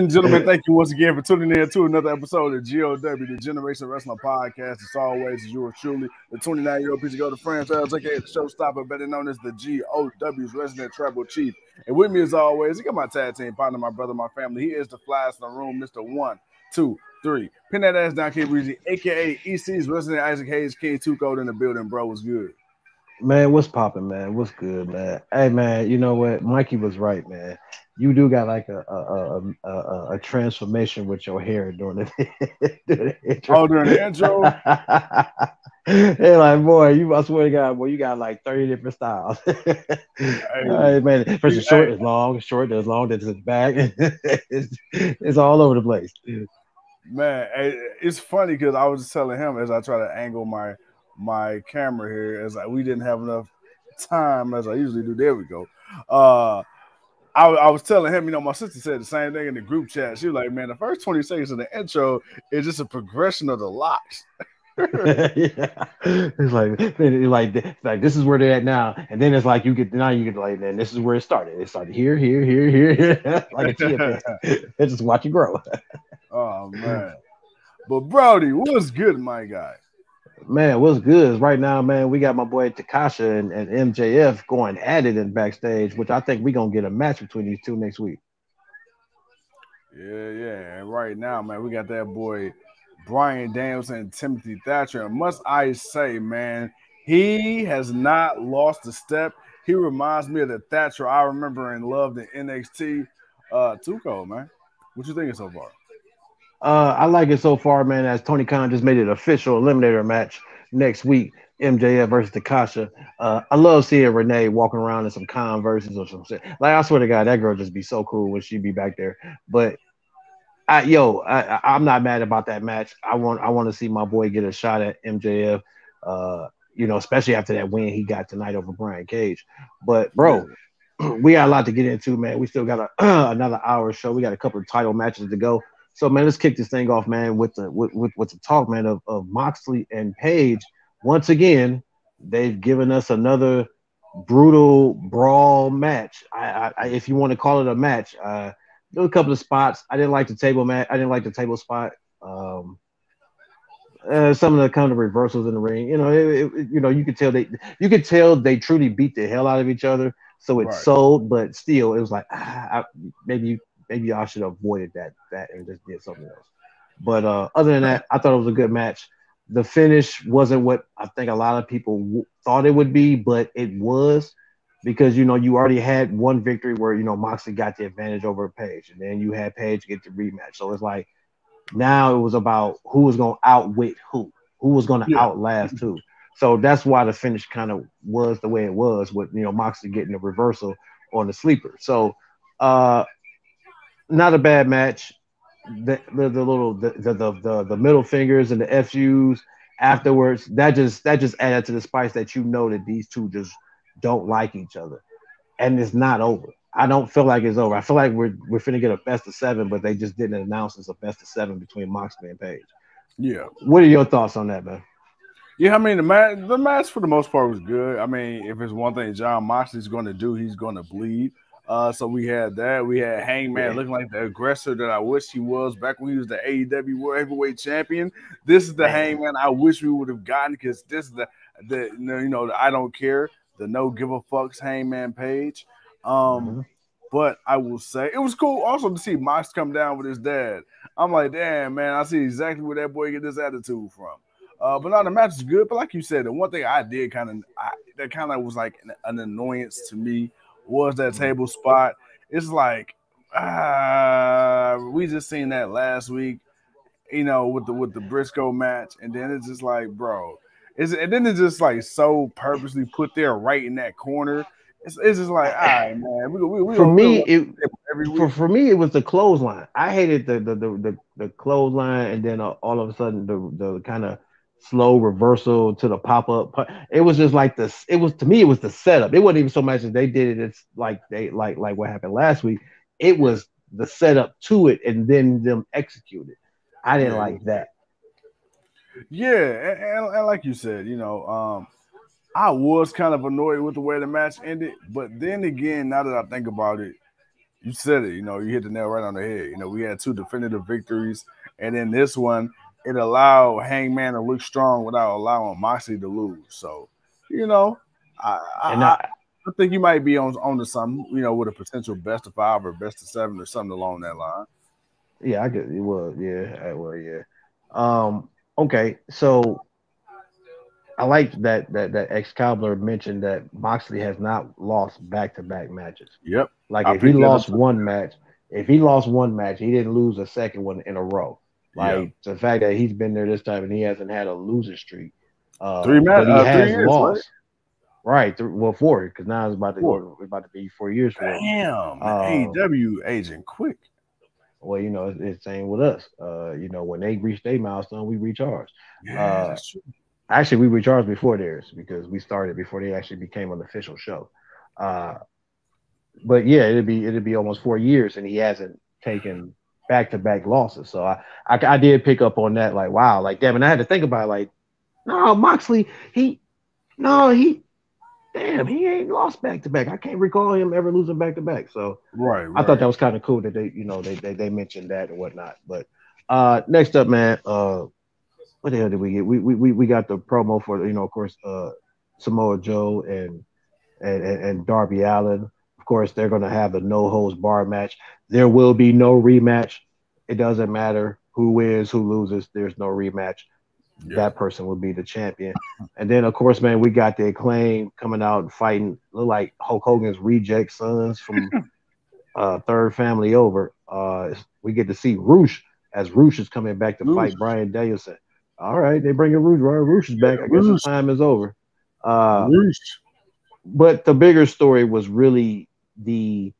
and gentlemen, thank you once again for tuning in to another episode of GOW, the Generation Wrestling Podcast. As always, as yours truly, the 29-year-old piece of go to Franchize, aka the showstopper, better known as the GOW's resident tribal chief. And with me, as always, you got my tag team partner, my brother, my family. He is the flyest in the room, Mr. 1, 2, 3. Pin that ass down, Kid Breezy, aka EC's resident Isaac Hayes, King 2 Code in the building, bro. What's good? Man, what's popping, man? What's good, man? Hey, man, you know what? Mikey was right, man. You do got like a transformation with your hair during the intro. Oh, during the intro? Hey, like, boy, I swear to God, boy, you got like 30 different styles. Hey, man, first short is long, short is long, then it's back. It's all over the place. Man, it's funny because I was just telling him as I try to angle my camera here, as we didn't have enough time as I usually do. There we go. I was telling him, my sister said the same thing in the group chat. She was like, man, the first 20 seconds of the intro is just a progression of the locks. Yeah. It's like this is where they're at now, and then it's like you get like, man, this is where it started. It started here, like a chia pet. Just watch it grow. Oh man, but Brody, what's good, my guy? Man, what's good? Right now, man, we got my boy Takasha and MJF going at it in backstage, which I think we're gonna get a match between these two next week. Yeah. And right now, man, we got that boy Bryan Danielson and Timothy Thatcher. And must I say, man, he has not lost a step. He reminds me of the Thatcher I remember and loved in NXT. Tuco, man. What you thinking so far? I like it so far, man, as Tony Khan just made it official eliminator match next week, MJF versus Takasha. I love seeing Renee walking around in some Converses or some shit. Like, I swear to God, that girl just be so cool when she be back there. But I'm not mad about that match. I want to see my boy get a shot at MJF. Especially after that win he got tonight over Brian Cage. But bro, we got a lot to get into, man. We still got another hour show. We got a couple of title matches to go. So, man, let's kick this thing off, man, with the talk, man, of Moxley and Page. Once again, they've given us another brutal brawl match. If you want to call it a match, there were a couple of spots. I didn't like the table match. I didn't like the table spot. Some of the kind of reversals in the ring. You could tell they truly beat the hell out of each other. So it sold, but still, it was like maybe I should have avoided that and just did something else. But other than that, I thought it was a good match. The finish wasn't what I think a lot of people thought it would be, but it was because, you already had one victory where, Moxley got the advantage over Page, and then you had Page get the rematch. So it's like now it was about who was going to outwit who was going to outlast who. So that's why the finish kind of was the way it was with, Moxley getting the reversal on the sleeper. So, not a bad match. The middle fingers and the FUs afterwards, that just added to the spice that that these two just don't like each other, and it's not over. I don't feel like it's over. I feel like we're finna get a best of 7, but they just didn't announce it's a best of 7 between Moxley and Page. Yeah. What are your thoughts on that, man? Yeah, I mean the match for the most part was good. I mean, if it's one thing John Moxley's going to do, he's going to bleed. So we had that. We had Hangman looking like the aggressor that I wish he was back when he was the AEW World Heavyweight Champion. This is the Hangman I wish we would have gotten, because this is the I don't care, the no give a fucks Hangman Page. But I will say it was cool also to see Mox come down with his dad. I'm like, damn, man, I see exactly where that boy get this attitude from. But no, the match is good. But like you said, the one thing I did that kind of was like an annoyance to me was that table spot. It's like we just seen that last week, with the Briscoe match, and then it's just like, bro, and then it's just like so purposely put there right in that corner. It's just like, all right, man. For me, it was the clothesline. I hated the clothesline, and then all of a sudden the kind of slow reversal to the pop-up. It was just like this. It was, to me, it was the setup. It wasn't even so much as they did it. It's like what happened last week. It was the setup to it, and then them execute it. I didn't like that. Yeah, and like you said, I was kind of annoyed with the way the match ended. But then again, now that I think about it, You said it. You hit the nail right on the head. We had two definitive victories, and then this one, it allowed Hangman to look strong without allowing Moxley to lose. So, you know, I And I, I think you might be on to something. With a potential best of 5 or best of 7 or something along that line. yeah, I get it. Was yeah. Okay, so I like that Excalibur mentioned that Moxley has not lost back to back matches. Yep, Like I picked that up. if he lost one match, he didn't lose a second one in a row. Yeah, Like the fact that he's been there this time and he hasn't had a losing streak, three but he three has years, right? lost. Right, well, 4 because now it's about to Four. go about to be 4 years for him. Damn, AEW aging quick. Well, it's same with us. When they reach their milestone, we reach ours. Yeah, that's true. Actually, we reached ours before theirs because we started before they actually became an official show. Uh, but yeah, it'd be almost 4 years, and he hasn't taken back to back losses. So I did pick up on that. Like, wow, like damn, and I had to think about it, like, no, Moxley, no, damn, he ain't lost back to back. I can't recall him ever losing back to back. So Right, I thought that right. was kind of cool that they mentioned that and whatnot. But next up, man, what the hell did we get? We got the promo for of course Samoa Joe and Darby Allin. Of course, they're gonna have the no holds bar match. There will be no rematch. It doesn't matter who wins, who loses. There's no rematch. Yep. That person will be the champion. And then of course, man, we got the Acclaim coming out and fighting, look like Hulk Hogan's reject sons from Third Family Over. We get to see Roosh as Roosh is coming back to Roosh. fight Brian Danielson. All right, they bringing Roosh. Roosh is back. I guess his Roosh. time is over. Roosh. But the bigger story was really the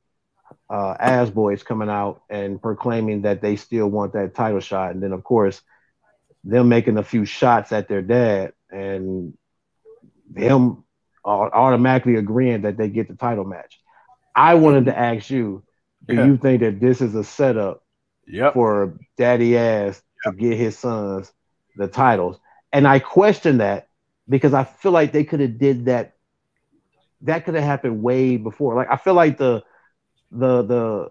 As Boys coming out and proclaiming that they still want that title shot, and then of course them making a few shots at their dad and him automatically agreeing that they get the title match. I wanted to ask you, do Yeah. you think that this is a setup Yep. for Daddy Ass to get his sons the titles? And I question that because I feel like they could have did that. That could have happened way before. Like I feel like the the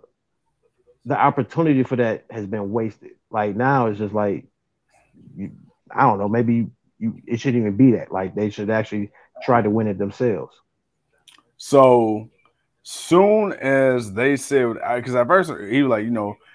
opportunity for that has been wasted. Like now it's just like I don't know. Maybe it shouldn't even be that. Like they should actually try to win it themselves. So soon as they said, because at first he was like,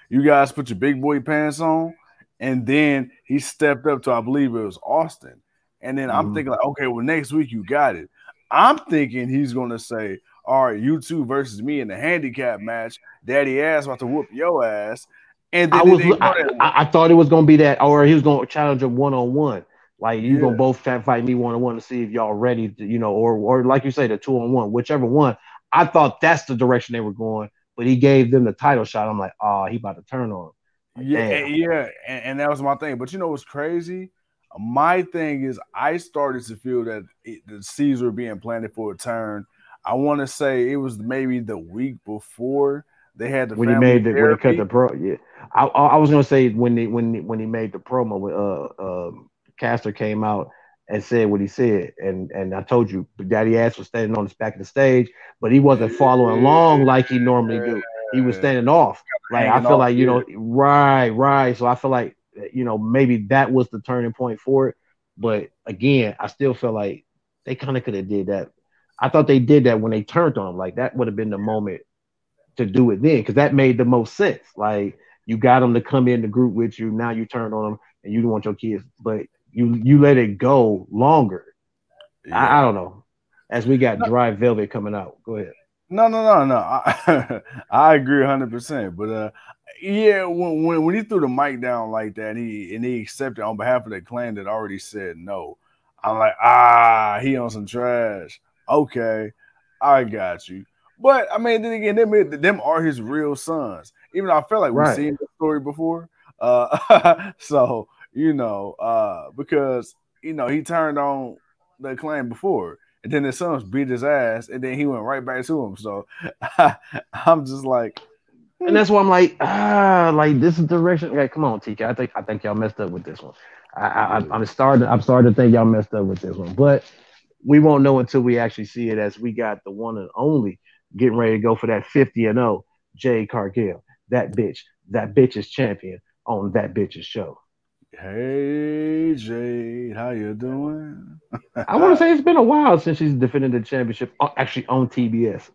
you guys put your big boy pants on, and then he stepped up to, I believe it was Austin, and then I'm Mm-hmm. thinking like, okay, well next week you got it. I'm thinking he's gonna say, all right, you two versus me in the handicap match. Daddy ass about to whoop your ass, and I then it was didn't go that way. I thought it was gonna be that, or he was gonna challenge him 1-on-1. Like you Yeah, gonna both try to fight me 1-on-1 to see if y'all ready to, or like you say, the 2-on-1, whichever one. I thought that's the direction they were going, but he gave them the title shot. I'm like, oh, he about to turn on him. Like, yeah, damn. yeah, and that was my thing. But you know what's crazy? My thing is, I started to feel that the seeds were being planted for a turn. I want to say it was maybe the week before they had the family When he cut the therapy. pro, yeah. I was gonna say when he made the promo with Caster came out and said what he said, and I told you Daddy Ass was standing on the back of the stage, but he wasn't following along like he normally do. He was Yeah, standing off. Like I hanging feel off. like Yeah, right. So I feel like maybe that was the turning point for it. But again, I still feel like they kind of could have did that. I thought they did that when they turned on him. Like that would have been the moment to do it then because that made the most sense. Like you got them to come in the group with you. Now you turned on them and you don't want your kids, but you let it go longer. I yeah. don't know. As we got Dry Velvet coming out, go ahead. No. I agree 100%. But yeah, when he threw the mic down like that, and he accepted on behalf of the clan that already said no. I'm like, he on some trash. Okay, I got you. But I mean, then again, them are his real sons. Even though I felt like we Right. seen the story before. So because he turned on the clan before, and then his sons beat his ass, and then he went right back to him. So I'm just like, And that's why I'm like this is the direction. Like, come on, TK. I think y'all messed up with this one. yeah, I'm starting to think y'all messed up with this one. But we won't know until we actually see it as we got the one and only getting ready to go for that 50-0. Jade Cargill. That bitch is champion on that bitch's show. Hey Jade, how you doing? I want to say it's been a while since she's defended the championship, actually on TBS.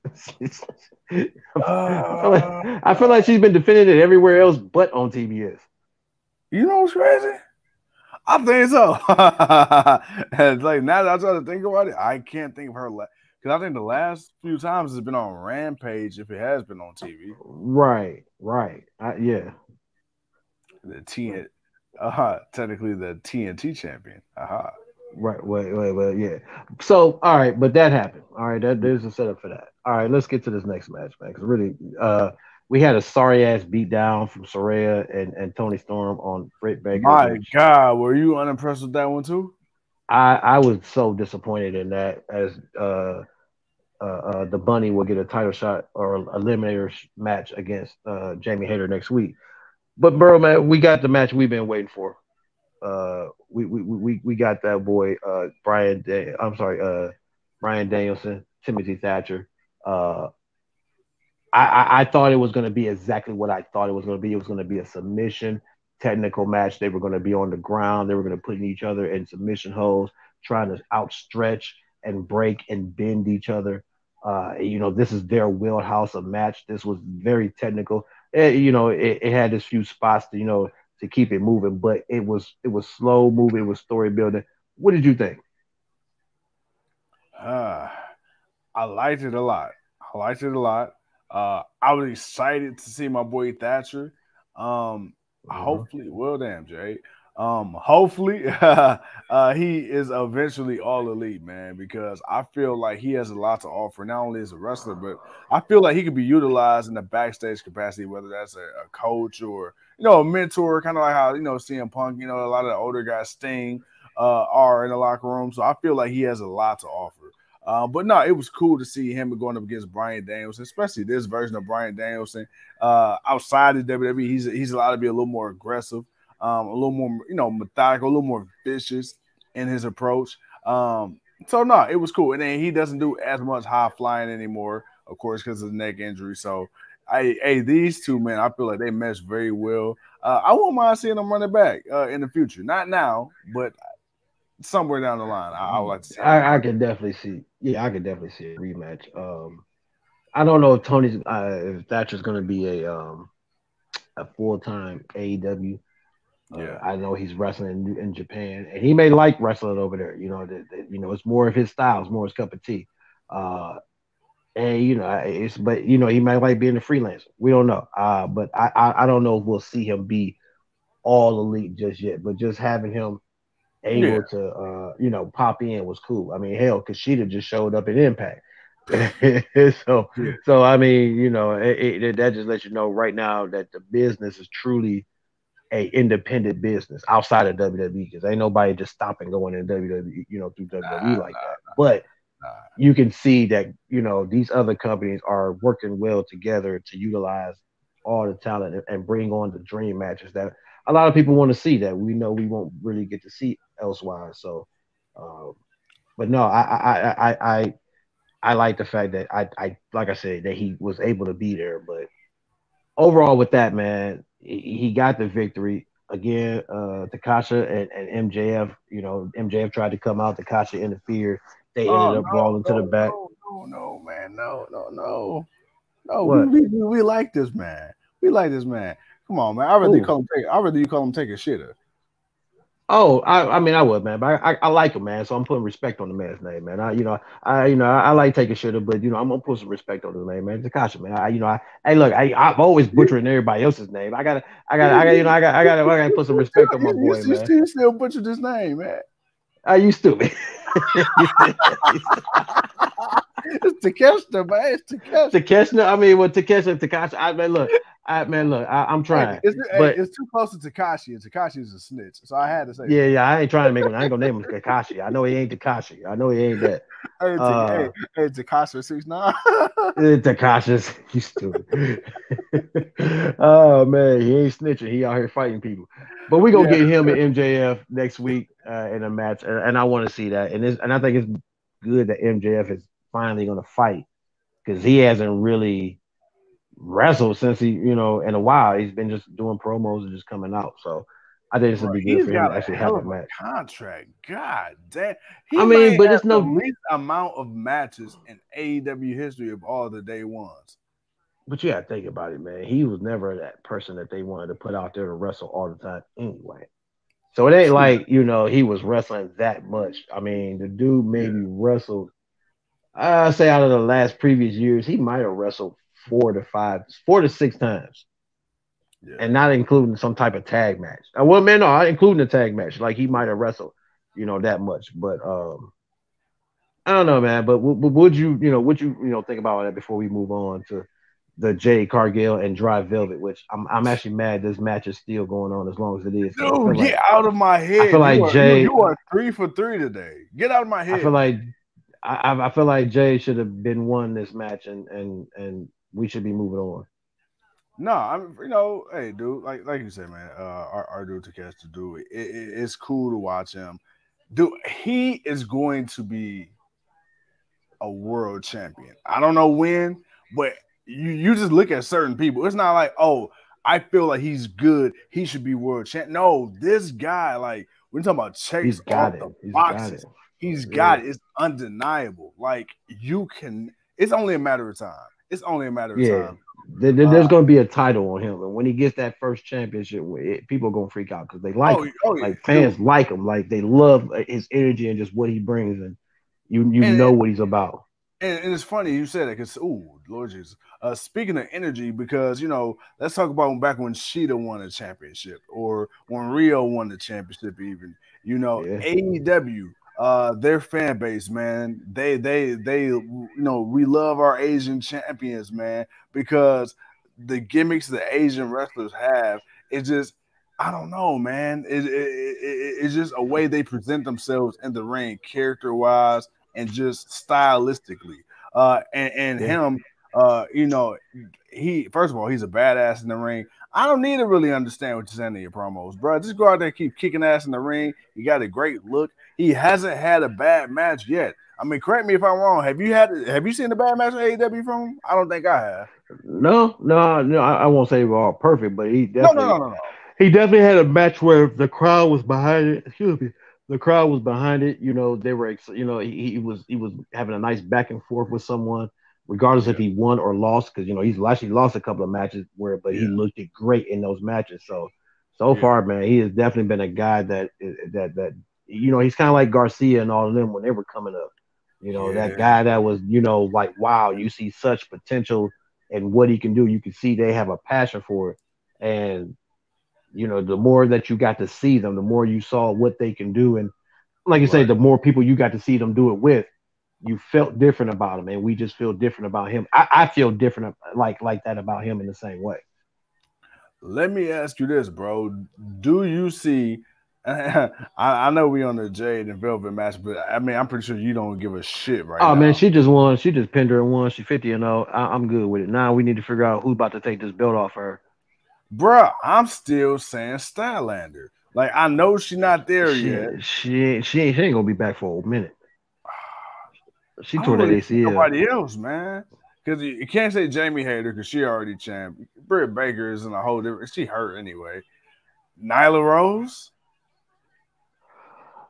I feel like she's been defending it everywhere else but on TBS. You know what's crazy? I think so. And like now that I try to think about it, I can't think of her because I think the last few times it's been on Rampage if it has been on TV. Right. Yeah. The technically the TNT champion. Right. Wait. Yeah. So, all right, but that happened. All right, there's a setup for that. All right, let's get to this next match, man. Because really, we had a sorry ass beat down from Soraya and Toni Storm on Britt Baker. My God, were you unimpressed with that one too? I was so disappointed in that as the Bunny will get a title shot or eliminator match against Jamie Hayter next week. But bro, man, we got the match we've been waiting for. We got that boy Brian Danielson, Timothy Thatcher. I thought it was going to be exactly what I thought it was going to be. It was going to be a submission technical match. They were going to be on the ground. They were going to put each other in submission holds, trying to outstretch and break and bend each other. This is their wheelhouse of match. This was very technical. It had its few spots to keep it moving, but it was slow moving. It was story building. What did you think? I liked it a lot. I was excited to see my boy Thatcher. Hopefully, well, damn, Jay. Hopefully, he is eventually all elite, man, because I feel like he has a lot to offer, not only as a wrestler, but I feel like he could be utilized in the backstage capacity, whether that's a coach or, a mentor, kind of like how, CM Punk, a lot of the older guys, Sting, are in the locker room. So I feel like he has a lot to offer. But no, it was cool to see him going up against Bryan Danielson, especially this version of Bryan Danielson. Outside of WWE, he's allowed to be a little more aggressive, a little more, methodical, a little more vicious in his approach. So no, it was cool. And then he doesn't do as much high flying anymore, of course, because of the neck injury. So these two, man, I feel like they mesh very well. I won't mind seeing them running back in the future. Not now, but somewhere down the line, I would like to see. I can definitely see. Yeah, I can definitely see a rematch. I don't know if Thatcher's going to be a full-time AEW. Yeah, I know he's wrestling in Japan, and he may like wrestling over there. It's more of his style, it's more his cup of tea. And he might like being a freelancer. We don't know. But I don't know if we'll see him be all elite just yet. But just having him able to pop in was cool. I mean, hell, Kushida just showed up at Impact. so I mean, that just lets you know right now that the business is truly a independent business outside of WWE, because ain't nobody just stopping going in WWE, through WWE like that. But you can see that these other companies are working well together to utilize all the talent and bring on the dream matches that a lot of people want to see, that we know we won't really get to see elsewise. So, but no, I like the fact that I like I said, that he was able to be there. But overall, with that, man, he got the victory again. Takasha and MJF, MJF tried to come out, Takasha interfered. They ended up brawling to the back. No, man, no. We like this man. We like this man. Come on, man. I'd rather you call him take a shitter. Oh, I mean, I would, man, but I like him, man. So I'm putting respect on the man's name, man. I like taking shitter, but I'm gonna put some respect on his name, man. Takasha, man. I've always butchering everybody else's name. I gotta put some respect on my boy, man. You still butchered his name, man. You stupid. It's Takeshita, man. It's Takeshita. I mean, Takasha. I'm trying. It's too close to Takashi, and Takashi is a snitch, so I had to say. Yeah. I ain't trying to make him. I ain't gonna name him Takashi. I know he ain't Takashi. I know he ain't that. Hey, Takashi 6ix9ine. Takashi's, you stupid. Oh man, he ain't snitching. He out here fighting people. But we gonna get him and MJF next week in a match, and I want to see that. And I think it's good that MJF is finally gonna fight, because he hasn't really wrestled since he, in a while. He's been just doing promos and just coming out. So I think this Bro, would be good he's for him got to a actually have hell a of a match. contract. God damn. I He mean, might but have it's the no. least amount of matches in AEW history of all the day ones. But you gotta think about it, man. He was never that person that they wanted to put out there to wrestle all the time anyway. So it ain't True. like, he was wrestling that much. I mean, the dude Yeah. maybe wrestled, I say out of the last previous years, he might have wrestled 4 to 6 times. Yeah. And not including some type of tag match. Well, man, no, not including the tag match. Like he might have wrestled, that much. But I don't know, man. But would you think about that before we move on to the Jade Cargill and Dry Velvet, which I'm actually mad this match is still going on as long as it is, because Dude, get out of my I feel head. like You Jade are 3 for 3 today. Get out of my I feel head, man. like I feel like Jade should have been won this match, and we should be moving on. No, I'm hey dude, like you said, man, our dude Takesh to do it. It's cool to watch him. Dude, he is going to be a world champion. I don't know when, but you just look at certain people. It's not like, oh, I feel like he's good. He should be world champ. No, this guy, like, we're talking about He's checks off got the it. He's got it. boxes. He's Yeah. got it. It's undeniable. Like, it's only a matter of time. It's only a matter of Yeah. time. There's going to be a title on him, and when he gets that first championship, people are going to freak out because they like him. Oh yeah, Like fans dude. like him. Like they love his energy and just what he brings, and you And, know what he's about. and it's funny you said that because, Lord Jesus. Speaking of energy, because, let's talk about back when Sheeta won a championship or when Rio won the championship, even, Yeah. AEW, their fan base, man, they, we love our Asian champions, man, because the gimmicks the Asian wrestlers have, it just, I don't know, man. It's just a way they present themselves in the ring, character wise and just stylistically. And Yeah. him, he first of all, he's a badass in the ring. I don't need to really understand what you're saying in your promos, bro. Just go out there and keep kicking ass in the ring. You got a great look. He hasn't had a bad match yet. I mean, correct me if I'm wrong. Have you seen a bad match in AEW from him? I don't think I have. No. I won't say we're all perfect, but No. he definitely had a match where the crowd was behind it. Excuse me. The crowd was behind it. They were, he was having a nice back and forth with someone, regardless Yeah, if he won or lost, because he's actually lost a couple of matches but he yeah, looked great in those matches. So yeah, far, man, he has definitely been a guy that he's kind of like Garcia and all of them when they were coming up. That yeah. guy that was, like, wow, you see such potential in what he can do. You can see they have a passion for it, and the more that you got to see them, the more you saw what they can do. And like you say, Right. the more people you got to see them do it with, you felt different about him. And we just feel different about him. I feel different like that about him in the same way. Let me ask you this, bro. Do you see? I know we on the Jade and Velvet match, but I mean, I'm pretty sure you don't give a shit right Oh man, now, she just won. She just pinned her and won. She 50-0. I'm good with it. Now we need to figure out who's about to take this belt off her. bro. I'm still saying Stylander. Like, I know she's not there yet. She ain't gonna be back for a minute. She I tore don't that really see ACL. nobody else, man. Because you can't say Jamie Hayter because she already champ. Britt Baker is in a whole different. She hurt anyway. Nyla Rose.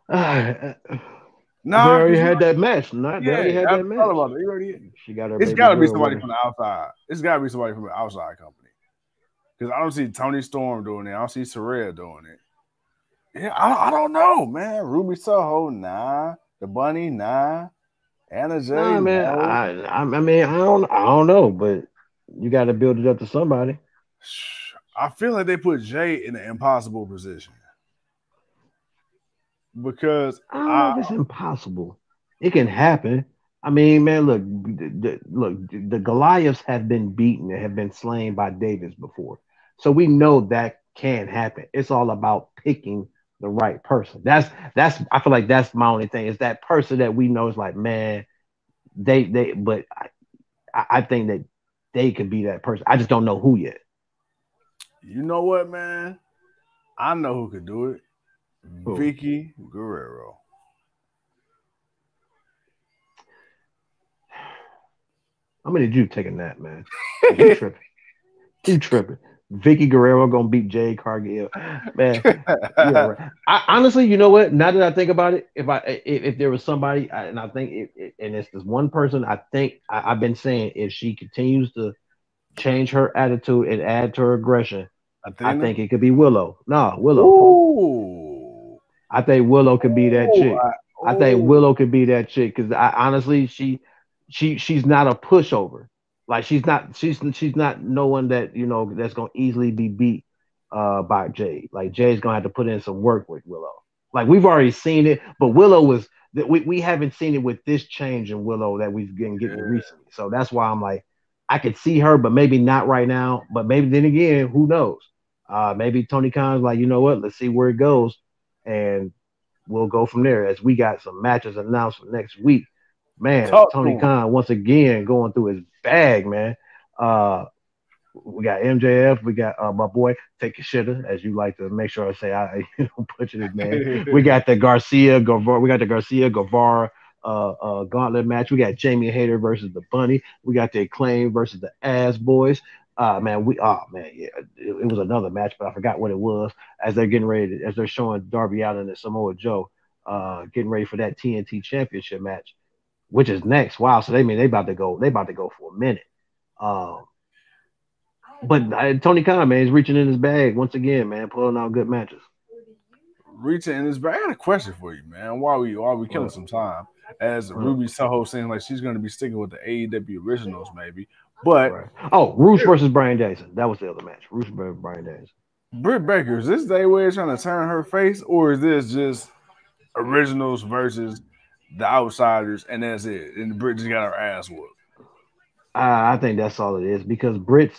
They Nah, already because had that match. They yeah, already had I that thought match. about it. You already. She got her It's baby got to be girl with somebody her. from the outside. It's got to be somebody from the outside company. Because I don't see Toni Storm doing it. I don't see Soraya doing it. Yeah, I don't know, man. Ruby Soho, nah. The Bunny, nah. Anna Jay, Nah, man. no. I mean, I don't know, but you got to build it up to somebody. I feel like they put Jay in an impossible position because I don't know if it's impossible. It can happen. I mean, man, look, the Goliaths have been beaten and have been slain by Davis before, so we know that can happen. It's all about picking the right person. That's. I feel like that's my only thing. Is that person that we know is like, man, but I think that they could be that person. I just don't know who yet. you know what, man? I know who could do it. Who? Vicky Guerrero. I'm gonna need you to take a nap, man. You tripping? He tripping. Vicky Guerrero gonna beat Jade Cargill, man. Yeah, right. Honestly, you know what? Now that I think about it, if there was somebody, and I think and it's this one person, I think I've been saying if she continues to change her attitude and add to her aggression, I Athena? think it could be Willow. No, Willow. Ooh. I think Willow could be that Ooh. chick. I think Willow could be that chick because I honestly she's not a pushover. Like she's not no one that that's gonna easily be beat by Jade. Like Jade's gonna have to put in some work with Willow. Like we've already seen it, but Willow was we haven't seen it with this change in Willow that we've been getting recently. So that's why I'm like I could see her, but maybe not right now. But maybe then again, who knows? Maybe Tony Khan's like, you know what? Let's see where it goes, and we'll go from there. As we got some matches announced for next week. Man, Talk to Tony him. Khan once again going through his bag, man. We got MJF, we got my boy Take a Shitter, as you like to make sure I say I butcher his name. We got the Garcia Guevara gauntlet match. We got Jamie Hayter versus the Bunny. We got the Acclaim versus the Ass Boys. It was another match, but I forgot what it was. As they're getting ready, as they're showing Darby Allin and Samoa Joe, getting ready for that TNT Championship match, which is next. Wow, so they about to go for a minute. But Tony Khan, man, is reaching in his bag once again, man, pulling out good matches. Reaching in his bag. I got a question for you, man. While we killing some time, as Ruby Soho seems like she's going to be sticking with the AEW originals, maybe. But Roosh versus Brian Danielson. That was the other match. Roosh versus Brian Danielson. Britt Baker, is this day where trying to turn her face, or is this just originals versus the outsiders, and that's it? And Britt just got her ass whooped. I think that's all it is because Britt.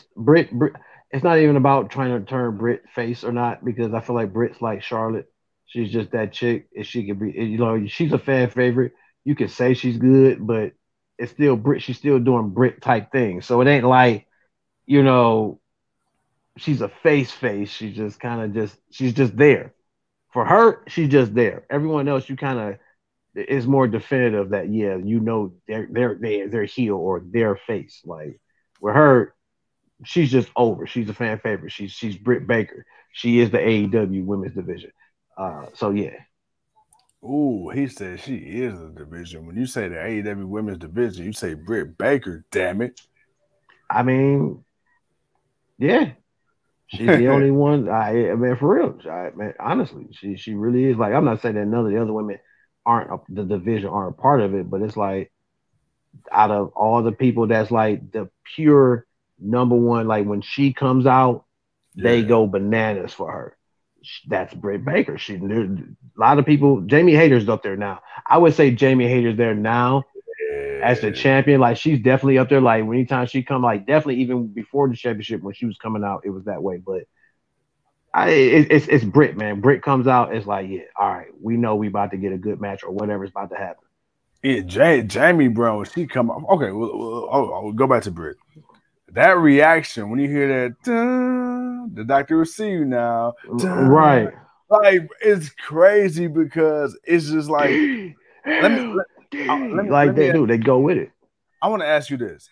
It's not even about trying to turn Britt face or not because I feel like Britt's like Charlotte. She's just that chick. And she could be, she's a fan favorite. You can say she's good, but it's still Britt. She's still doing Britt type things. So it ain't like, she's a face. She's just kind of she's just there. For her, she's just there. Everyone else, you kind of is more definitive that they're heel or their face. Like with her, she's just over. She's a fan favorite. She's Britt Baker. She is the AEW women's division. So yeah. Ooh, he said she is the division. When you say the AEW women's division, you say Britt Baker. Damn it. I mean, yeah, she's the only one. I mean, for real. Man, honestly, she really is. Like, I'm not saying that none of the other women the division aren't a part of it, but it's like out of all the people, that's like the pure number one. Like when she comes out, they go bananas for her. That's Britt Baker. A lot of people. Jamie Hayter's up there now. I would say Jamie Hayter's there now as the champion. Like she's definitely up there. Like anytime she come, like definitely even before the championship when she was coming out, it was that way. But it's Britt, man. Britt comes out, it's like, yeah, all right, we know we about to get a good match or whatever's about to happen. Yeah, Jamie Brown, when she come up, okay, we'll go back to Britt. That reaction when you hear that, the doctor will see you now, right? Like it's crazy because it's just like they go with it. I want to ask you this: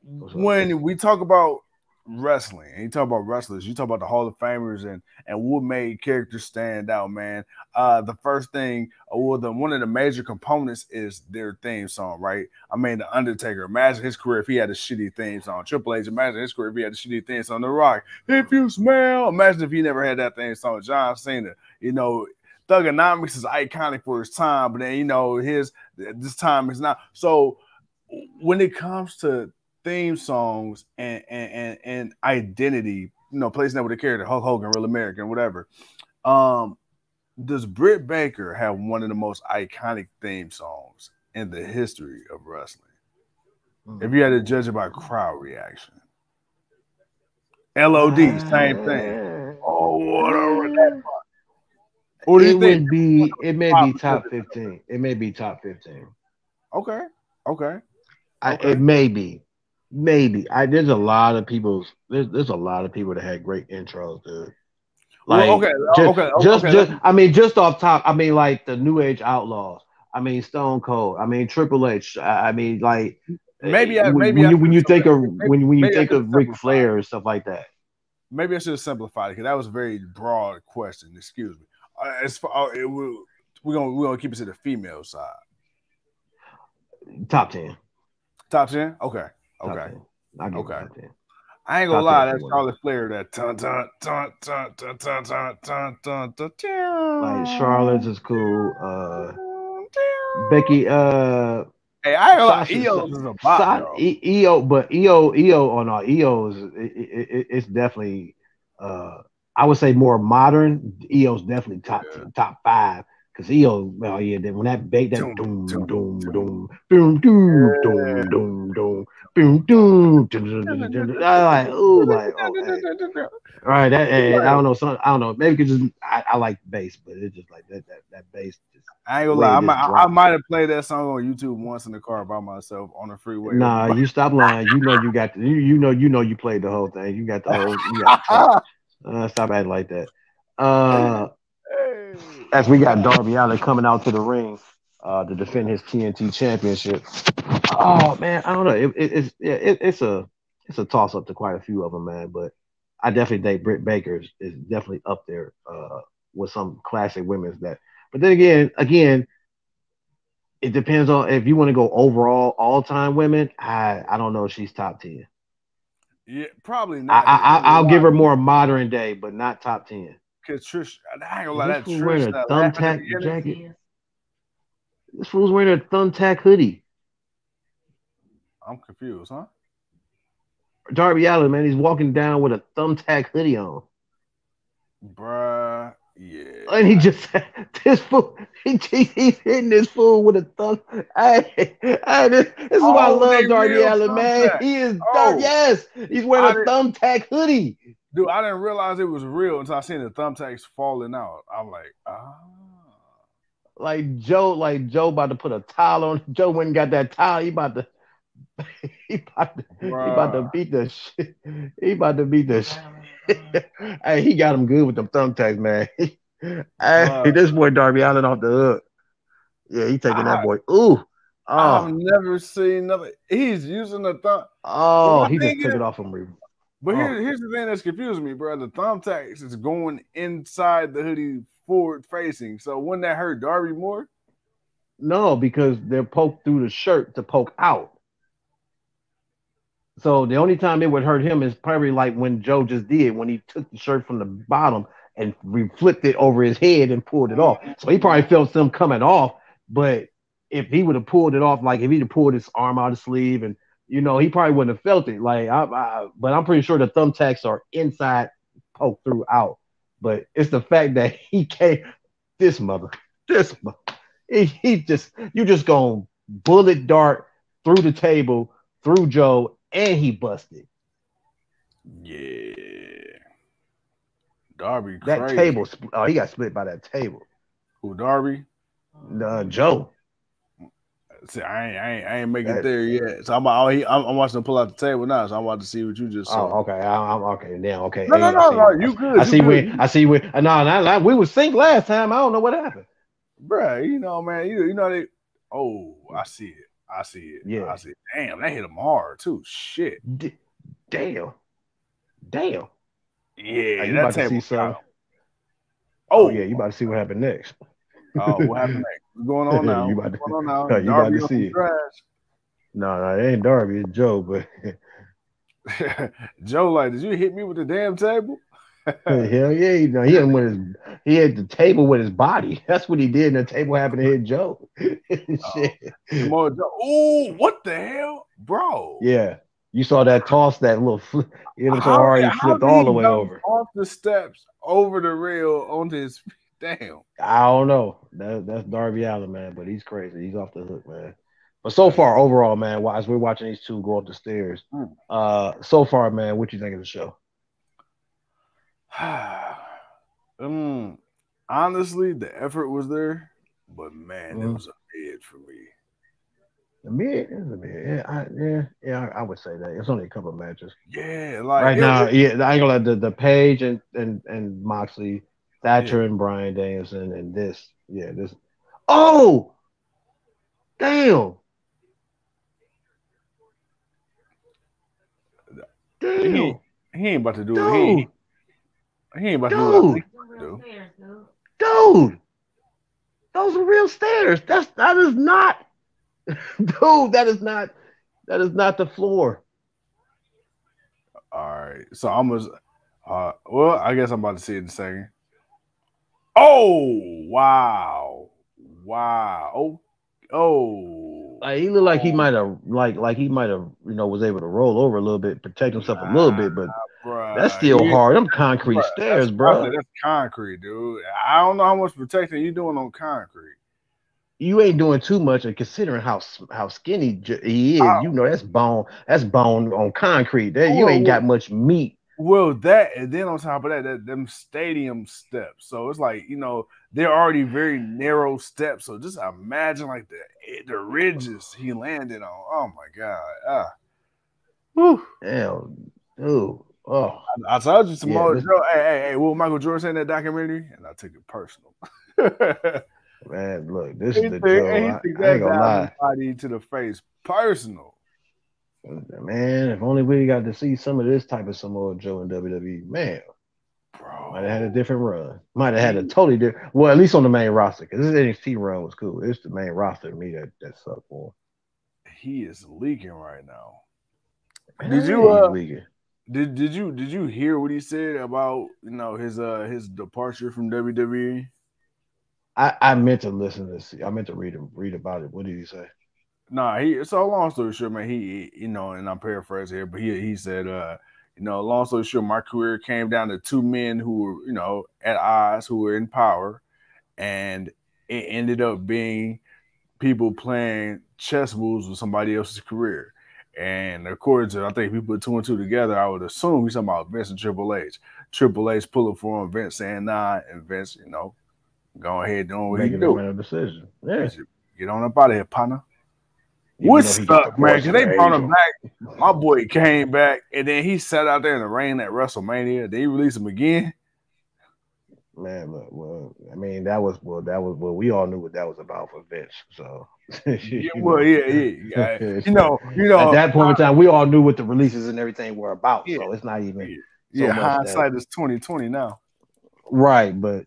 when we talk about wrestling and you talk about wrestlers, you talk about the Hall of Famers and what made characters stand out, man. The first thing, one of the major components is their theme song, right? I mean, The Undertaker, imagine his career if he had a shitty theme song. Triple H, imagine his career if he had a shitty theme song. The Rock, If You Smell, imagine if he never had that theme song. John Cena, Thugonomics is iconic for his time, but then this time is not. So when it comes to theme songs and identity, placing that with a character, Hulk Hogan, Real American, whatever. Does Britt Baker have one of the most iconic theme songs in the history of wrestling? If you had to judge it by crowd reaction. LOD, same thing. Oh, whatever that part. What do you think? It may be top 15. It may be top 15. Okay. It may be. Maybe there's a lot of people. There's a lot of people that had great intros, dude. Like, just off top. I mean, like the New Age Outlaws. I mean, Stone Cold. I mean, Triple H. I mean, like when you think of Ric Flair and stuff like that. maybe I should have simplified it because that was a very broad question. Excuse me. As far we're gonna keep it to the female side. Top 10. Top 10? Okay. Top 10. I'll give it top 10. I ain't gonna lie, that's Charlotte Flair. That ton ton ton ton ton ton ton ton ton ton. Like Charlotte's is cool. Becky. Hey, I ain't gonna lie, EO's is a bot, though. EO on our EO's, it's definitely. I would say more modern. EO's definitely top 5. Because EO, well, yeah, then when that bait, that doom, doom, doom, doom, doom, doom, doom, doom, boom, doom, I like, ooh, like, oh, hey. All right, that, I don't know, I don't know, maybe because I like bass, but it's just like that bass. Just, I ain't gonna lie, I might have played that song on YouTube once in the car by myself on the freeway. Nah, you stop lying. You know you got you played the whole thing. You got the whole. Stop acting like that. As we got Darby Allin coming out to the ring to defend his TNT championship. Oh man, I don't know. It's a toss up to quite a few of them, man. But I definitely think Britt Baker is definitely up there with some classic women's that. But then again, it depends on if you want to go overall all time women. I don't know if she's top 10. Yeah, probably not. I'll give her more modern day, but not top 10. Because Trish, I ain't gonna lie, that Trish wearing a thumbtack jacket. This fool's wearing a thumbtack hoodie. I'm confused, huh? Darby Allin, man, he's walking down with a thumbtack hoodie on. Bruh, yeah. And he just this fool, he's hitting this fool with a thumb. Hey, this is why I love Darby Allin, man. He is yes, he's wearing a thumbtack hoodie. Dude, I didn't realize it was real until I seen the thumbtacks falling out. I'm like, Like Joe about to put a towel on. Joe went and got that towel. He about to beat the shit. He about to beat the shit. Hey, he got him good with them thumbtacks, man. Hey, this boy Darby Allin off the hook. Yeah, he taking that boy. Ooh. I've never seen nothing. He's using the thumb. Oh, he just took it off him. But here's the thing that's confusing me, bro. The thumbtacks is going inside the hoodie forward facing. So wouldn't that hurt Darby more? No, because they're poked through the shirt to poke out. So the only time it would hurt him is probably like when Joe just did, when he took the shirt from the bottom and flipped it over his head and pulled it off. So he probably felt some coming off. But if he would have pulled it off, like if he'd have pulled his arm out of his sleeve and he probably wouldn't have felt it. Like, but I'm pretty sure the thumbtacks are inside, poked through out. But it's the fact that he can't. This mother. You just gonna bullet dart through the table, through Joe, and he busted. Yeah, Darby. That crazy. Table. Oh, he got split by that table. Who, Darby? Joe. See, I ain't make it there yet. So I'm watching him pull out the table now. So I'm about to see what you just saw. Oh, okay. I'm okay now. Okay. No. You good? I see where. No. We were synced last time. I don't know what happened, bruh. Man. You know they. Oh, I see it. Yeah. I see it. Damn, that hit him hard too. Shit. Damn. Yeah. You about to see something? Oh yeah. You about to see what happened next? Oh, what happened next? What's going on now? You about to see it. No, it ain't Darby, it's Joe. But Joe, like, did you hit me with the damn table? Hell yeah, he had the table with his body. That's what he did, and the table happened to hit Joe. Shit. Oh, what the hell, bro? Yeah, you saw that toss, that little flip. It was so hard, he flipped all the way over. Off the steps, over the rail, onto his feet. Damn. I don't know. That's Darby Allin, man, but he's crazy. He's off the hook, man. But so far, overall, man, as we're watching these two go up the stairs, so far, man, what you think of the show? Honestly, the effort was there, but man, it was a bid for me. The mid is a mid. Yeah, I would say that. It's only a couple of matches. Yeah, like right now, I ain't gonna let the Page and Moxley, Thatcher and Bryan Danielson, and this. Oh, damn. He ain't about to do it. He ain't about to do what I Dude, think he's about to do. dude, those are real stairs. That is not, dude. That is not the floor. All right, so I'm gonna. Well, I guess I'm about to see it in a second. Oh wow, wow, oh, Like he looked like he oh, might have like he might have was able to roll over a little bit, protect himself a little nah, bit, but that's bruh. still He, hard. Them concrete bruh, that's stairs, I said bro. that's concrete, dude. I don't know how much protection you doing on concrete. You ain't doing too much, and considering how skinny he I, is, that's bone. That's bone on concrete. There, you well, ain't got much meat. well, that and then on top of that, them stadium steps. So it's like they're already very narrow steps. So just imagine like the ridges he landed on. Oh my god! Whew. Hell, dude. Oh, I told you yeah. Samoa Joe. Hey! What Michael Jordan said in that documentary, and I took it personal. Man, look, this is the He Joe. took I ain't that gonna diamond lie, body to the face personal. man. If only we got to see some of this type of Samoa Joe in WWE, man. Might have had a Bro, different run. Might have had a he totally different. Well, at least on the main roster, because this NXT run was cool. It's the main roster to me that sucked for he is leaking right now. him. Did Man, you he's leaking. did you hear what he said about his departure from WWE? I meant to listen to this. I meant to read about it. What did he say? Nah, he so long story short, man, he and I'm paraphrasing here, but he said long story short, my career came down to two men who were, at odds, who were in power, and it ended up being people playing chess moves with somebody else's career. And according to, I think if we put two and two together, I would assume he's talking about Vince and Triple H. Triple H pulling for him, Vince saying nah, and Vince, go ahead doing what he Making that do. mental decision. Yeah. Get on up out of here, partner. Even What though he got the sucked, man, voice because of they an brought him angel. back. My boy came back, and then he sat out there in the rain at WrestleMania. Then he released him again. Man, look, well, I mean, that was we all knew what that was about for Vince. So Yeah, you well, know, yeah. at that point in time, we all knew what the releases and everything were about. Yeah, So it's not even yeah, so yeah. much that Hindsight is 2020 now. right, but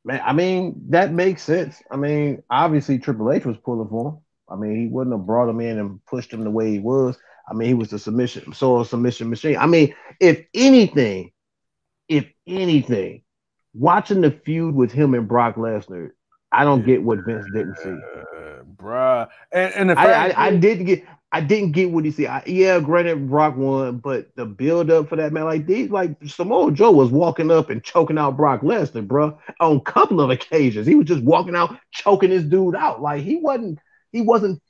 man, I mean, that makes sense. I mean, obviously Triple H was pulling for him. I mean, he wouldn't have brought him in and pushed him the way he was. I mean, he was the submission machine. I mean, if anything, watching the feud with him and Brock Lesnar, I don't Yeah, get what Vince didn't see. bruh. And the I, fact I, I is, didn't get I didn't get what he said. Yeah, granted, Brock won, but the build up for that man, like Samoa Joe was walking up and choking out Brock Lesnar, bro, on a couple of occasions. He was just walking out, choking this dude out. Like he wasn't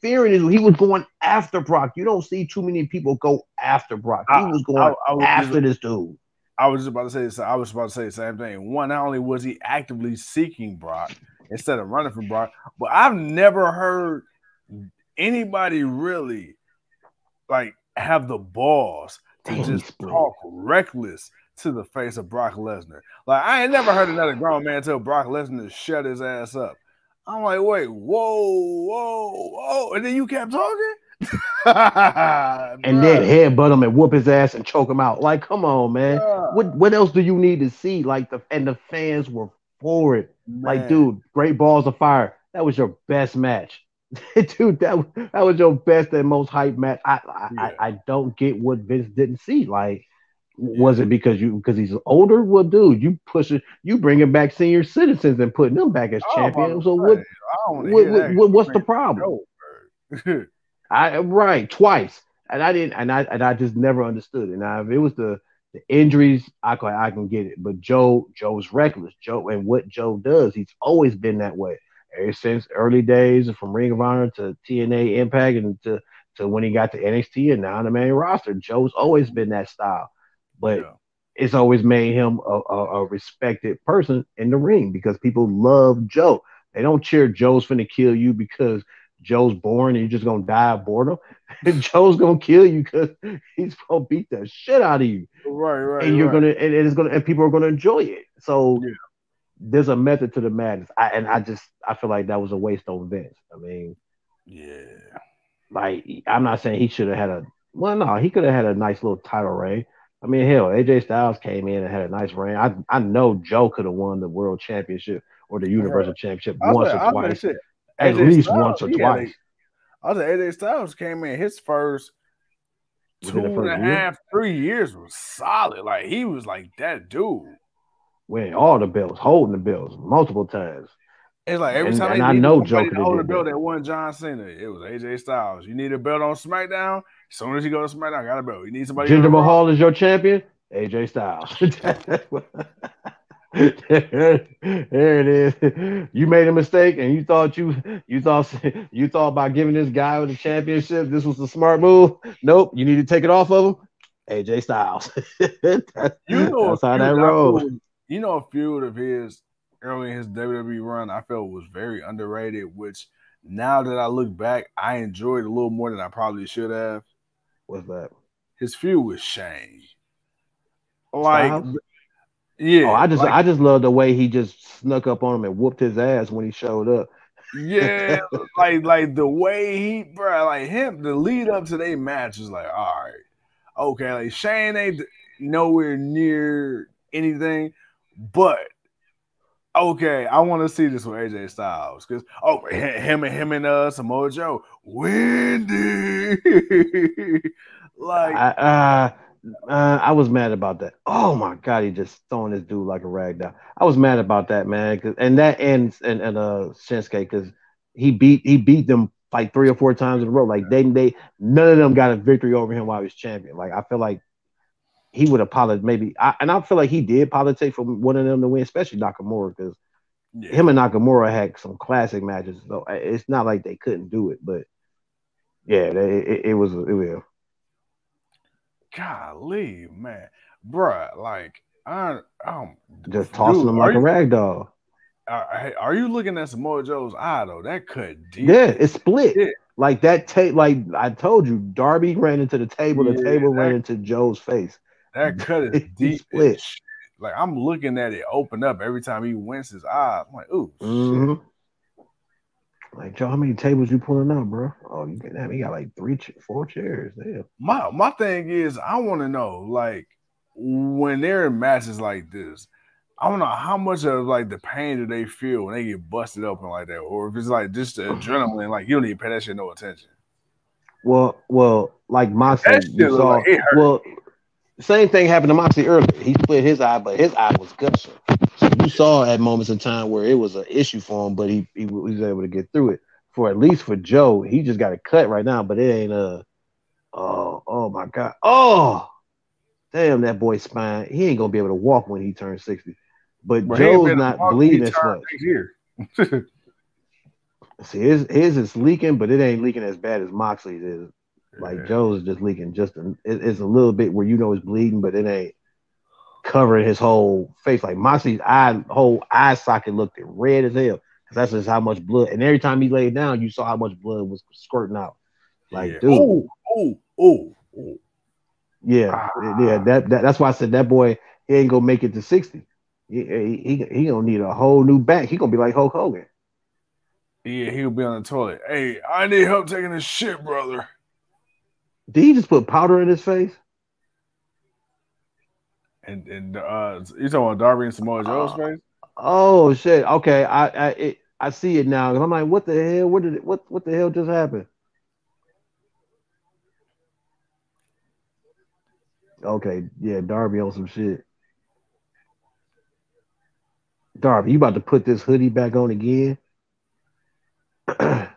fearing it. He was going after Brock. You don't see too many people go after Brock. He I, was I, going I was just after this dude. I was just about to say this. I was about to say the same thing. One, not only was he actively seeking Brock instead of running from Brock, but I've never heard anybody really like have the balls to Damn, he just split. talk reckless to the face of Brock Lesnar. Like I ain't never heard another grown man tell Brock Lesnar to shut his ass up. I'm like, wait, whoa, and then you kept talking, And then bruh. headbutt him and whoop his ass and choke him out. Like, come on, man. Bruh. What else do you need to see? Like the fans were for it. Like, Man, dude, Great Balls of Fire. That was your best match. Dude, that was your best and most hype match. I yeah, don't get what Vince didn't see. Like, was yeah. it because he's older? Well, dude, you bringing back senior citizens and putting them back as I was about to champions. So say, I don't want to what, hear what, that. what's Man, the problem? Goldberg. I right twice, and I didn't, and I just never understood it. Now, if it was the injuries, I can get it, but Joe's reckless. Joe and what Joe does, he's always been that way ever since early days, from Ring of Honor to TNA Impact, and to when he got to NXT and now on the main roster. Joe's always been that style, but Yeah. it's always made him a respected person in the ring because people love Joe. They don't cheer Joe's finna kill you because Joe's born and you're just gonna die of boredom. Joe's gonna kill you because he's gonna beat the shit out of you, Right, and you're right. gonna and it's gonna and people are gonna enjoy it. So Yeah. there's a method to the madness. I feel like that was a waste on Vince. I mean, Yeah. like I'm not saying he should have had a well, no, he could have had a nice little title reign. I mean, hell, AJ Styles came in and had a nice reign. I know Joe could have won the World Championship or the Bro, Universal Championship once or I was like, twice, shit. at AJ least Styles, once or twice I was like, AJ Styles came in his first within the two and first a year. half, 3 years was solid. Like he was like that dude. Winning all the belts, holding the belts multiple times. It's like every And time they I needed know Joe somebody could to have hold a did belt that. that won John Cena, it was AJ Styles. You need a belt on SmackDown. As soon as you go to SmackDown, got a belt. You need somebody to go to Jinder Raw. Mahal is your champion. AJ Styles. There it is. You made a mistake, and you thought about giving this guy the championship. This was a smart move. Nope, you need to take it off of him. AJ Styles. You know a That's how feud that I rolls. feel. You know a feud of his early in his WWE run. I felt was very underrated. Which now that I look back, I enjoyed a little more than I probably should have. What's that? His feud with Shane. Like, Styles? Oh, yeah, like I just love the way he just snuck up on him and whooped his ass when he showed up. yeah, like the way he, bro, like him, the lead up to their match was like, all right, okay, like Shane ain't nowhere near anything, but okay, I want to see this with AJ Styles because him and Samoa Joe, Wendy, like I was mad about that. Oh my god, he just throwing this dude like a rag doll. I was mad about that, man. And that and Shinsuke because he beat them like 3 or 4 times in a row. Like they none of them got a victory over him while he was champion. Like I feel like he would have politic maybe, and I feel like he did politic for one of them to win, especially Nakamura because yeah, him and Nakamura had some classic matches. So it's not like they couldn't do it, but yeah, it was. golly, man, bruh, like Just tossing dude, them like a rag doll. are you looking at Samoa Joe's eye though? That cut deep Yeah, as it's split. shit. Like that tape, like I told you, Darby ran into the Yeah, table ran into Joe's face. that cut is He deep as split. shit. Like I'm looking at it open up every time he winks his eyes. I'm like, ooh, shit. Mm-hmm. Like Joe, how many tables you pulling out, bro? Oh, you can have. He got like 4 chairs. Damn. My thing is, I want to know, like, when they're in matches like this, I don't know how much of like the pain do they feel when they get busted open like that, or if it's like just the adrenaline, like you don't even pay that shit no attention. Well, like That Moxley, you shit look like saw. it hurt. Well, same thing happened to Moxley earlier. He split his eye, but his eye was gushing. So you saw at moments in time where it was an issue for him, but he was able to get through it. For at least for Joe, he just got a cut right now, but it ain't oh my god. Oh damn that boy's spine. He ain't gonna be able to walk when he turns 60. But But he ain't Joe's been to not walk when he bleeding as turned much. next year. See, his is leaking, but it ain't leaking as bad as Moxley's is. Like Yeah. Joe's is just leaking it's a little bit where you know it's bleeding, but it ain't covering his whole face. Like Moxley's whole eye socket looked red as hell because that's just how much blood. And every time he laid down, you saw how much blood was squirting out. Like, Yeah. dude, Oh. yeah. Ah. That's why I said that boy he ain't gonna make it to 60. He gonna need a whole new back. He gonna be like Hulk Hogan. Yeah, he'll be on the toilet. Hey, I need help taking a shit, brother. Did he just put powder in his face? And you talking about Darby and Samoa Joe's Uh, face? oh shit. Okay, I see it now. I'm like, what the hell? What the hell just happened? Okay, yeah, Darby on some shit. Darby, you about to put this hoodie back on again? Damn.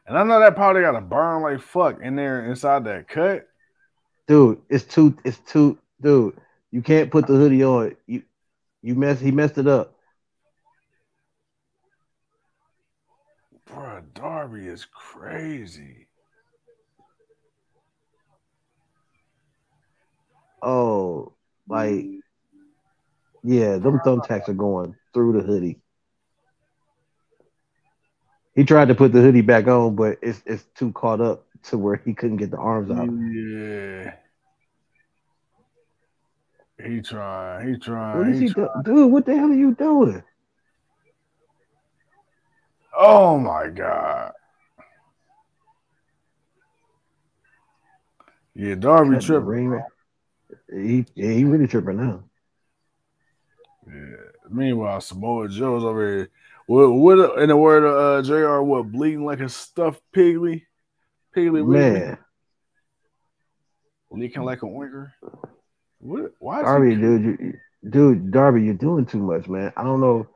And I know that powder got to burn like fuck in there inside that cut. Dude, it's too dude. You can't put the hoodie on. He messed it up. Bro, Darby is crazy. Oh, like yeah, them thumbtacks are going through the hoodie. He tried to put the hoodie back on, but it's too caught up to where he couldn't get the arms out. Yeah. He trying. He What trying. is He he trying. doing? Dude, what the hell are you doing? Oh my God. Yeah, Darby Cutting the tripping, ring, bro. man. He really tripping now. Yeah. Meanwhile, Samoa Joe's over here. What in the word of JR? What, bleeding like a stuffed pigly? Piggly Wiggly? Man, Leaking like a winker? What? Why is he? Darby, dude, Darby, you're doing too much, man. I don't know.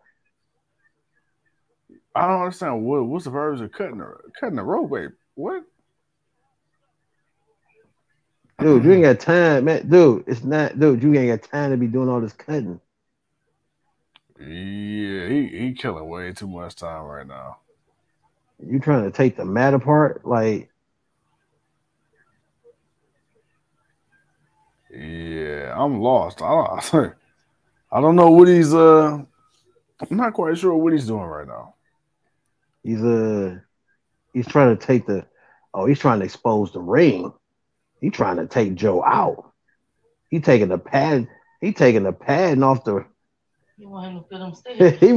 I don't understand what's the purpose of cutting the rope, babe? What? Dude, you ain't got time, man. Dude, it's not, dude, you ain't got time to be doing all this cutting. Yeah, he killing way too much time right now. You trying to take the mat apart? Like, yeah, I'm lost. I don't know what he's I'm not quite sure what he's doing right now. he's trying to take he's trying to expose the ring. He's trying to take Joe out. He taking the padding off the. You want him to feel them stairs. he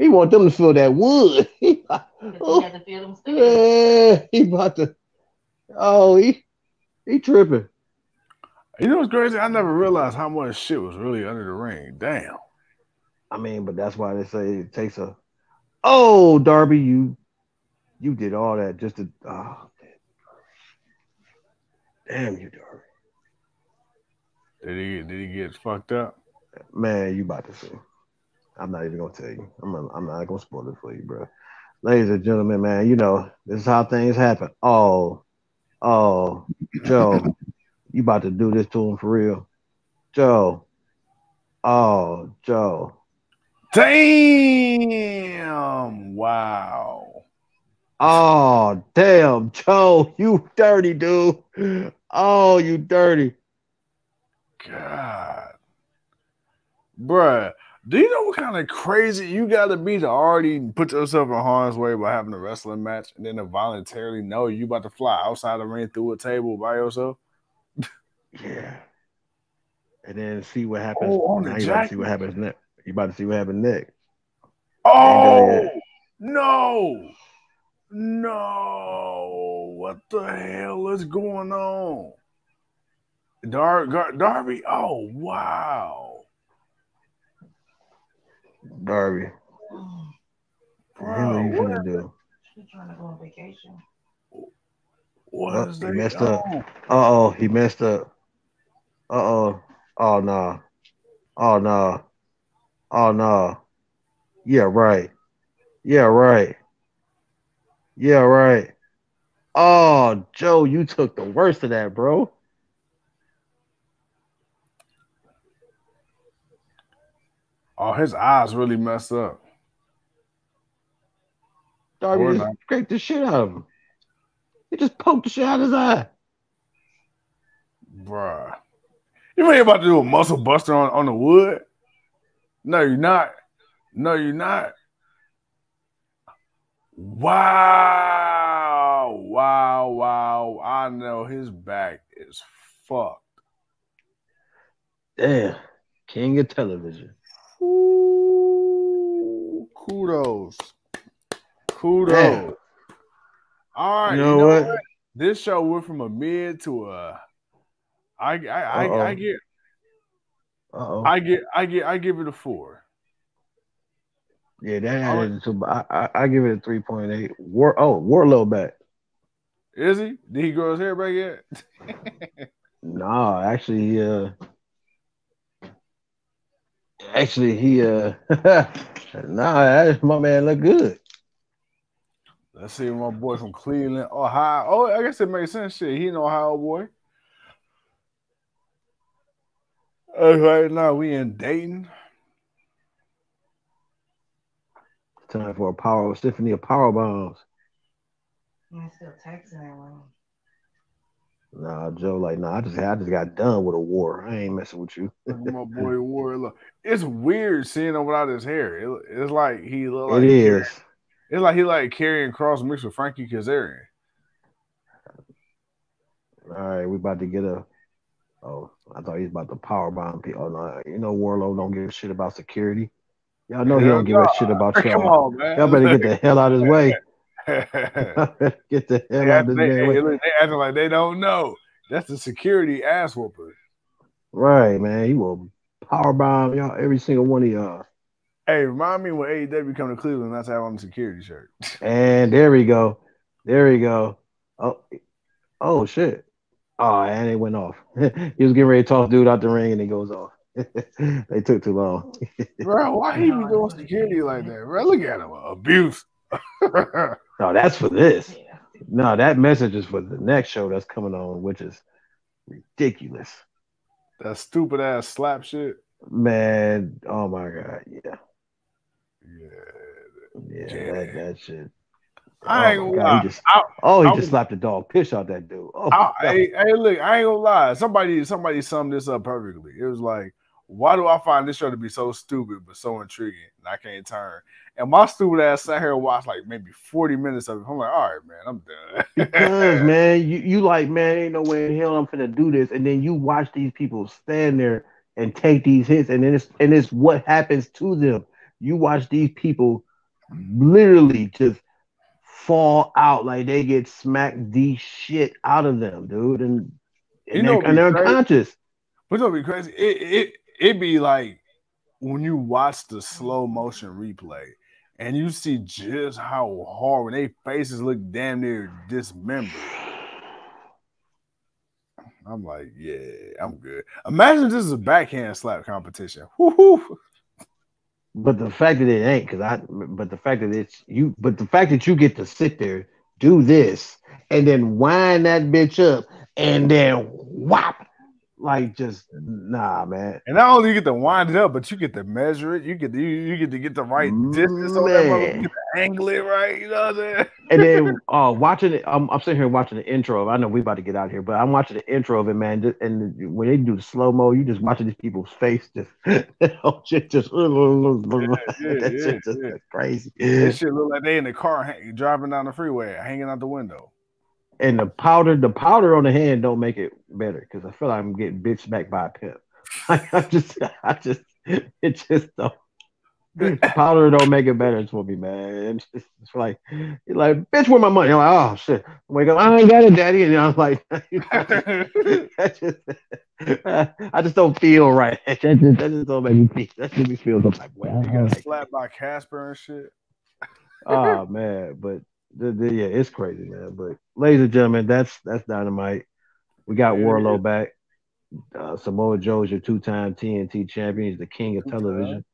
want them to feel that wood. He had to feel them stairs. Yeah, he about to. Oh, he tripping. You know what's crazy? I never realized how much shit was really under the ring. Damn. I mean, but that's why they say it takes a. Oh, Darby, you did all that just to. Oh, damn you, Darby. Did he get fucked up? Man, you about to see. I'm not even gonna tell you. I'm not gonna spoil it for you, bro. Ladies and gentlemen, man, you know this is how things happen. Oh, Joe, you about to do this to him for real, Joe? Oh, Joe. Damn! Wow. Oh, damn, Joe, you dirty dude. Oh, you dirty. God, bruh. Do you know what kind of crazy you got to be to already put yourself in harm's way by having a wrestling match and then to voluntarily know you about to fly outside the ring through a table by yourself? Yeah. And then see what happens. Oh, now you about to see what happens next. You about to see what happens next. Oh no! What the hell is going on? Darby. Oh wow. Darby. Bro, what are you gonna do? She's trying to go on vacation. What is he that? messed up. Uh-oh, he messed up. Uh-oh. Oh no. Oh no. Oh no. Yeah, right. Yeah, right. Yeah, right. Oh, Joe, you took the worst of that, bro. Oh, his eyes really messed up. Darby just scraped the shit out of him. He just poked the shit out of his eye. Bruh. You ain't about to do a muscle buster on the wood? No, you're not. No, you're not. Wow. I know his back is fucked. Damn. King of television. Ooh, kudos. Damn. All right, you know what? This show went from a mid to a. I give it a 4. Yeah, that added to. I give it a 3.8. Warlow back. Is he? Did he grow his hair back yet? No, actually, nah, my man look good. Let's see my boy from Cleveland, Ohio. Oh, I guess it makes sense. Shit, he an Ohio boy. Right now we in Dayton. Time for a symphony of power bombs. I'm still texting that one. Nah, Joe, I just got done with a war. I ain't messing with you. My boy Warlow. It's weird seeing him without his hair. It's like he look like it is. It's like he like carrying cross mixed with Frankie Kazarian. All right, we about to get a. Oh, I thought he was about to power bomb people. Oh no, you know Warlow don't give a shit about security. Y'all know he don't give a shit about y'all. Come on, man. Y'all better get the hell out of his way. Get the hell out of his way. They acting like they don't know. That's the security ass whooper. Right, man. He will power bomb y'all, every single one of y'all. Hey, remind me when AEW come to Cleveland not to have on the security shirt. And there we go. There we go. Oh, oh shit. Oh, and it went off. He was getting ready to toss dude out the ring and it goes off. They took too long. Bro, why he be doing security like that? Bro, look at him. Abuse. No, that's for this. No, that message is for the next show that's coming on, which is ridiculous. That stupid ass slap shit. Man, oh my god, yeah. Yeah. That shit. I ain't gonna lie. He just slapped the dog piss out that dude. Hey, look, I ain't gonna lie. Somebody summed this up perfectly. It was like, why do I find this show to be so stupid but so intriguing? And I can't turn. And my stupid ass sat here and watched like maybe 40 minutes of it. I'm like, all right, man, I'm done. Because man, you like, man, ain't no way in hell I'm finna do this. And then you watch these people stand there and take these hits, and then it's what happens to them. You watch these people literally just fall out, like they get smacked the shit out of them, dude, and they're unconscious. But it'll be crazy. It be like when you watch the slow motion replay and you see just how hard when their faces look damn near dismembered. I'm like, yeah, I'm good. Imagine this is a backhand slap competition. Woo-hoo. But the fact that it ain't, but the fact that you get to sit there, do this, and then wind that bitch up, and then whop, like just nah, man. And not only you get to wind it up, but you get to measure it. You get to get the right distance on that motherfucker. You get to angle it right. You know what I'm saying? And then watching it, I'm sitting here watching the intro. I know we about to get out here, but I'm watching the intro of it, man. And when they do the slow mo, you just watching these people's face just shit just crazy. That shit look like they in the car driving down the freeway, hanging out the window. And the powder on the hand don't make it better because I feel like I'm getting bitched back by a pimp. It just don't. Powder don't make it better for me, man. It's like, you're like, bitch, where my money? I'm like, oh shit. Wake up, I ain't got it, daddy. And I'm like, I just don't feel right. That just don't make me feel. That just me feel like, well, you got slapped by Casper and shit. Oh man, but yeah, it's crazy, man. But ladies and gentlemen, that's Dynamite. We got Warlow back. Samoa Joe is your 2-time TNT champion. He's the king of television.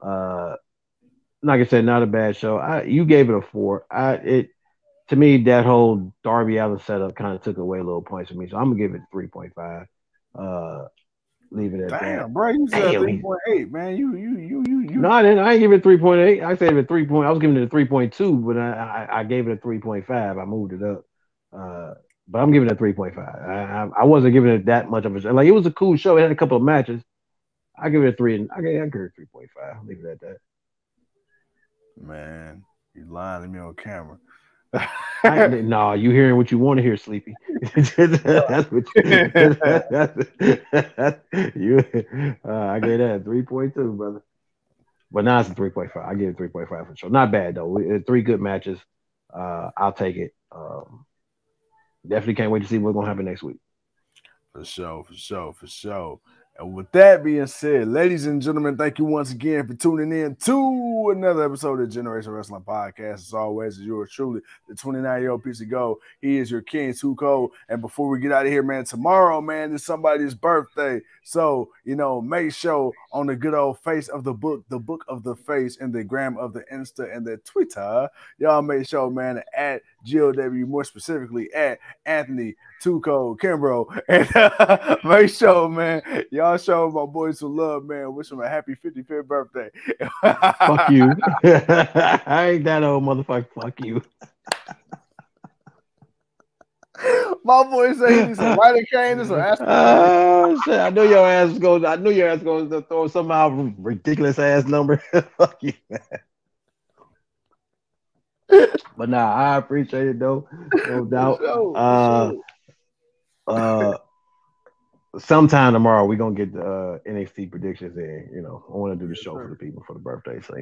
Like I said, not a bad show. You gave it a 4. To me, that whole Darby Allin setup kind of took away a little points from me, so I'm gonna give it 3.5. Leave it at that. Damn, bro, you said 3.8, man. You. No, I didn't. I ain't give it 3.8. I said it 3. I was giving it a 3.2, but I gave it a 3.5. I moved it up. But I'm giving it a 3.5. I wasn't giving it that much of a show. Like, it was a cool show. It had a couple of matches. I give it a 3, and I give it 3.5. Leave it at that. Man, you lying to me on camera. No, you hearing what you want to hear, Sleepy. That's what you. I gave that a 3.2, brother. But now it's a 3.5. I give it 3.5 for sure. Not bad though. 3 good matches. I'll take it. Definitely can't wait to see what's gonna happen next week. For sure. And with that being said, ladies and gentlemen, thank you once again for tuning in to another episode of Generation Wrestling Podcast. As always, as yours truly, the 29-year-old piece of gold. He is your king, Too Cold. And before we get out of here, man, tomorrow, man, is somebody's birthday. So, make sure on the good old face of the book of the face, and the gram of the Insta and the Twitter, y'all make sure, man, at GOW, more specifically at Anthony Too Cold Kimbrough, and make sure, man, y'all show my boys some love, man. Wish him a happy 55th birthday. Fuck you. I ain't that old, motherfucker. Fuck you. My boy say he needs some Ryder Canes or oh shit! I knew your ass was going. I knew your ass was going to throw somehow ridiculous ass number. Fuck you, man. But nah, I appreciate it though, no doubt. Sometime tomorrow we're gonna get the NXT predictions in. I want to do the show for the people for the birthday, so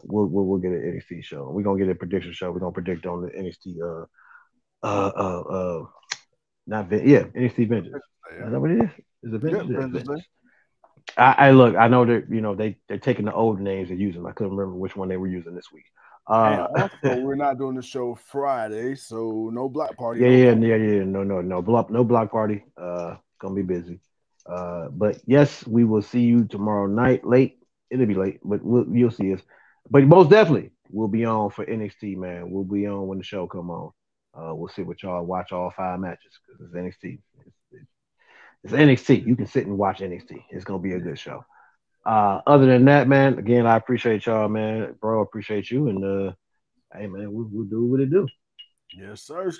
we'll get an NXT show. We're gonna get a prediction show. We're gonna predict on the NXT Not NXT Vengeance. Yeah. Is that what it is? Is it Vengeance? Yeah, Yeah, Vengeance Day. I look. I know that they're taking the old names and using them. I couldn't remember which one they were using this week. And also, we're not doing the show Friday, so no block party. Yeah. No block party. Gonna be busy. But yes, we will see you tomorrow night. Late. It'll be late, but you'll see us. But most definitely, we'll be on for NXT, man. We'll be on when the show come on. We'll sit with y'all, watch all 5 matches because it's NXT. It's NXT. You can sit and watch NXT. It's gonna be a good show. Other than that, man, again, I appreciate y'all, man. Bro, appreciate you. And hey man, we'll do what it do. Yes, sir.